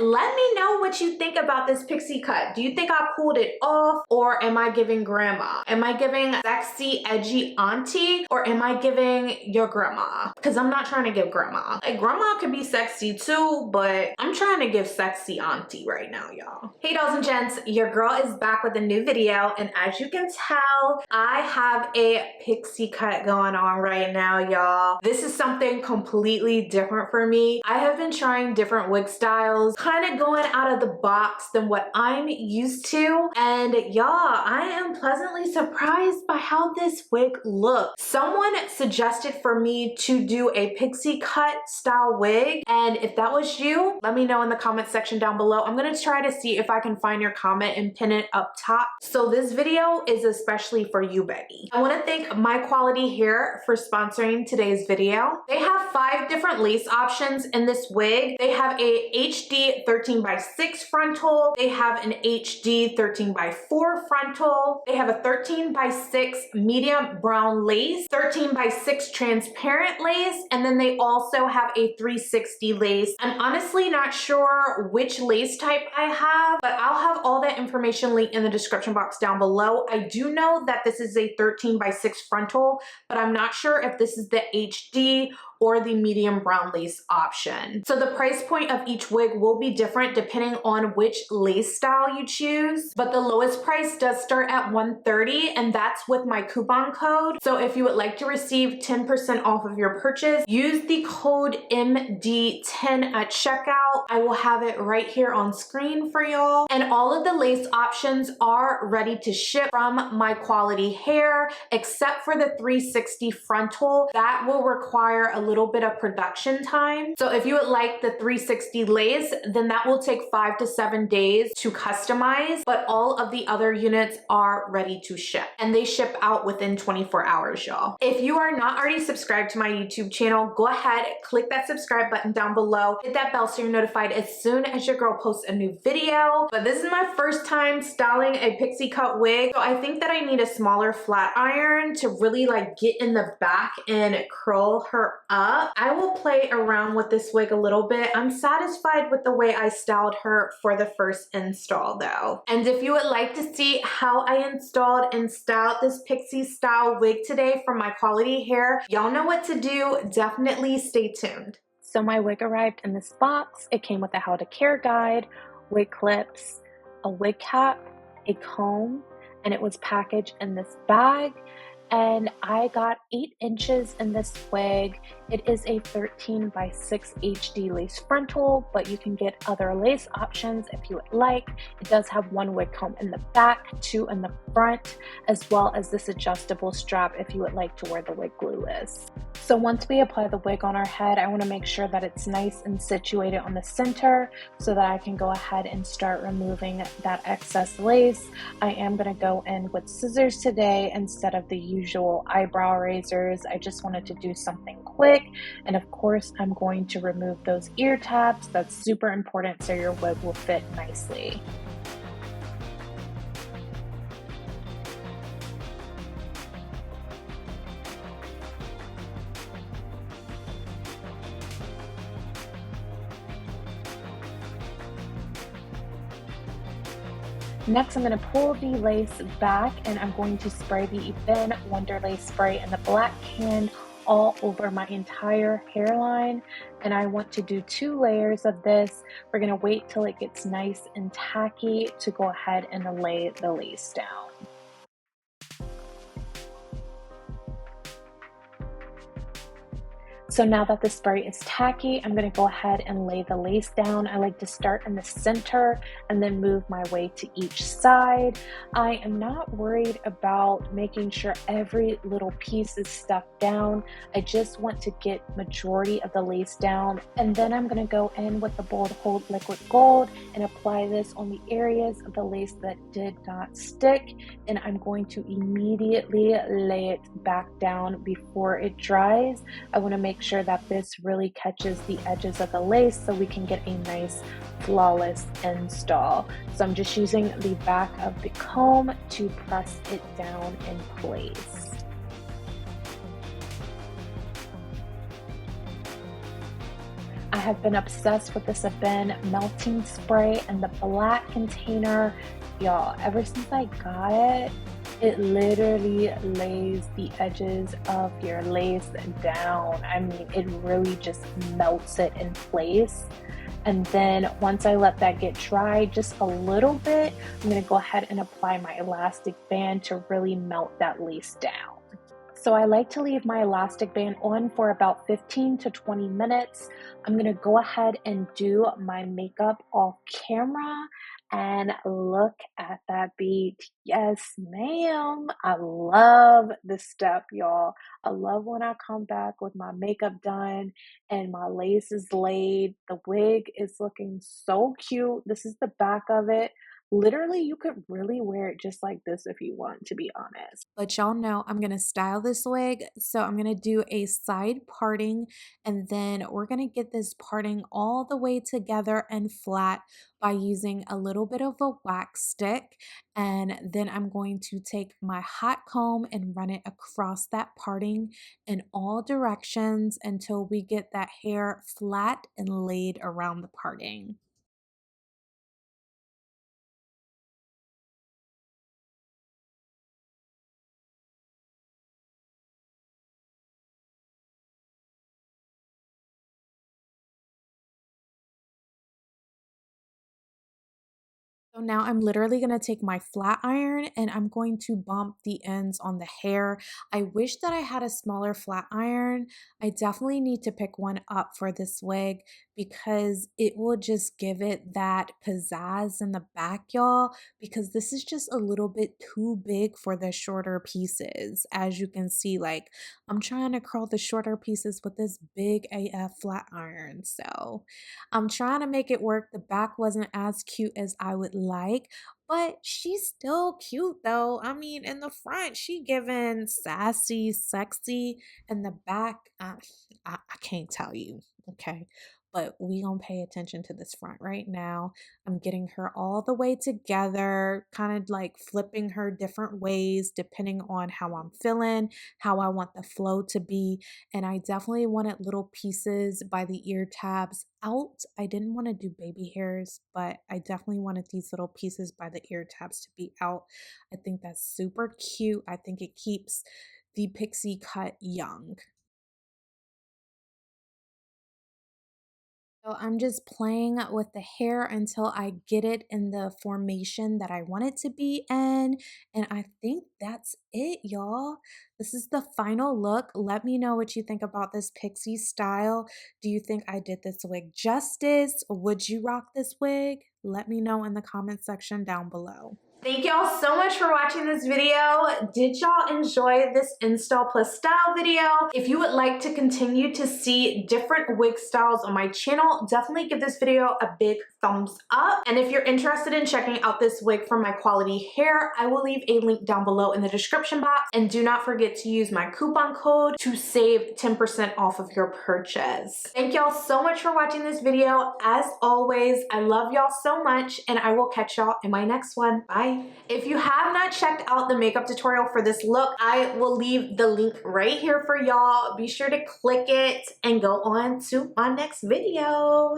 let me know what you think about this pixie cut. Do you think I pulled it off, or am I giving grandma? Am I giving sexy, edgy auntie, or am I giving your grandma? Because I'm not trying to give grandma. Like, grandma could be sexy too, but I'm trying to give sexy auntie right now, y'all. Hey dolls and gents, your girl is back with a new video, and as you can tell, I have a pixie cut going on right now, y'all. This is something completely different for me. I have been trying different wig styles, kind of going out of the box than what I'm used to, and y'all, I am pleasantly surprised by how this wig looks. Someone suggested for me to do a pixie cut style wig, and if that was you, let me know in the comment section down below. I'm gonna try to see if I can find your comment and pin it up top. So this video is especially for you, baby. I want to thank My Quality Hair for sponsoring today's video. They have 5 different lace options in this wig. They have a HD 13x6 frontal. They have an HD 13x4 frontal. They have a 13x6 medium brown lace, 13x6 transparent lace, and then they also have a 360 lace. I'm honestly not sure which lace type I have, but I'll have all that information linked in the description box down below. I do know that this is a 13x6 frontal, but I'm not sure if this is the HD or the medium brown lace option. So the price point of each wig will be different depending on which lace style you choose, but the lowest price does start at $130, and that's with my coupon code. So if you would like to receive 10% off of your purchase, use the code MD10 at checkout. I will have it right here on screen for y'all. And all of the lace options are ready to ship from My Quality Hair, except for the 360 frontal. That will require a little bit of production time. So if you would like the 360 lace, then that will take 5 to 7 days to customize, but all of the other units are ready to ship, and they ship out within 24 hours, y'all. If you are not already subscribed to my YouTube channel, go ahead, click that subscribe button down below, hit that bell so you're notified as soon as your girl posts a new video. But this is my first time styling a pixie cut wig, so I think that I need a smaller flat iron to really like get in the back and curl her up. I will play around with this wig a little bit. I'm satisfied with the way I styled her for the first install though. And if you would like to see how I installed and styled this pixie style wig today from My Quality Hair, y'all know what to do. Definitely stay tuned. So my wig arrived in this box. It came with a how to care guide, wig clips, a wig cap, a comb, and it was packaged in this bag. And I got 8 inches in this wig. It is a 13x6 HD lace frontal, but you can get other lace options if you would like. It does have 1 wig comb in the back, 2 in the front, as well as this adjustable strap if you would like to where the wig glue is. So once we apply the wig on our head, I want to make sure that it's nice and situated on the center so that I can go ahead and start removing that excess lace. I am going to go in with scissors today instead of the usual eyebrow razors. I just wanted to do something quick, and of course I'm going to remove those ear tabs. That's super important so your wig will fit nicely. Next, I'm going to pull the lace back, and I'm going to spray the Thin Wonder Lace spray in the black can all over my entire hairline. And I want to do 2 layers of this. We're going to wait till it gets nice and tacky to go ahead and lay the lace down. So now that the spray is tacky, I'm going to go ahead and lay the lace down. I like to start in the center and then move my way to each side. I am not worried about making sure every little piece is stuffed down. I just want to get majority of the lace down, and then I'm going to go in with the Bold Hold Liquid Gold and apply this on the areas of the lace that did not stick, and I'm going to immediately lay it back down before it dries. I want to make sure that this really catches the edges of the lace so we can get a nice flawless install. So I'm just using the back of the comb to press it down in place. I have been obsessed with this Aben melting spray and the black container. Y'all, ever since I got it, it literally lays the edges of your lace down. I mean, it really just melts it in place. And then once I let that get dry just a little bit, I'm gonna go ahead and apply my elastic band to really melt that lace down. So I like to leave my elastic band on for about 15 to 20 minutes. I'm gonna go ahead and do my makeup off camera, and look at that beat. Yes, ma'am. I love this step, y'all. I love when I come back with my makeup done and my lace is laid. The wig is looking so cute. This is the back of it. Literally, you could really wear it just like this if you want, to be honest. But y'all know I'm gonna style this wig, so I'm gonna do a side parting, and then we're gonna get this parting all the way together and flat by using a little bit of a wax stick. And then I'm going to take my hot comb and run it across that parting in all directions until we get that hair flat and laid around the parting. So now I'm literally going to take my flat iron and I'm going to bump the ends on the hair. I wish that I had a smaller flat iron. I definitely need to pick one up for this wig because it will just give it that pizzazz in the back, y'all, because this is just a little bit too big for the shorter pieces. As you can see, like I'm trying to curl the shorter pieces with this big AF flat iron. So I'm trying to make it work. The back wasn't as cute as I would like, but she's still cute though. I mean, in the front, she giving sassy, sexy. In the back, I can't tell you, okay? But we gonna pay attention to this front right now. I'm getting her all the way together, kind of like flipping her different ways depending on how I'm feeling, how I want the flow to be. And I definitely wanted little pieces by the ear tabs out. I didn't want to do baby hairs, but I definitely wanted these little pieces by the ear tabs to be out. I think that's super cute. I think it keeps the pixie cut young. So I'm just playing with the hair until I get it in the formation that I want it to be in. And I think that's it, y'all. This is the final look. Let me know what you think about this pixie style. Do you think I did this wig justice? Would you rock this wig? Let me know in the comment section down below. Thank y'all so much for watching this video. Did y'all enjoy this install plus style video? If you would like to continue to see different wig styles on my channel, definitely give this video a big thumbs up. And if you're interested in checking out this wig from MYQUALITYHAIR, I will leave a link down below in the description box. And do not forget to use my coupon code to save 10% off of your purchase. Thank y'all so much for watching this video. As always, I love y'all so much, and I will catch y'all in my next one. Bye. If you have not checked out the makeup tutorial for this look, I will leave the link right here for y'all. Be sure to click it and go on to my next video.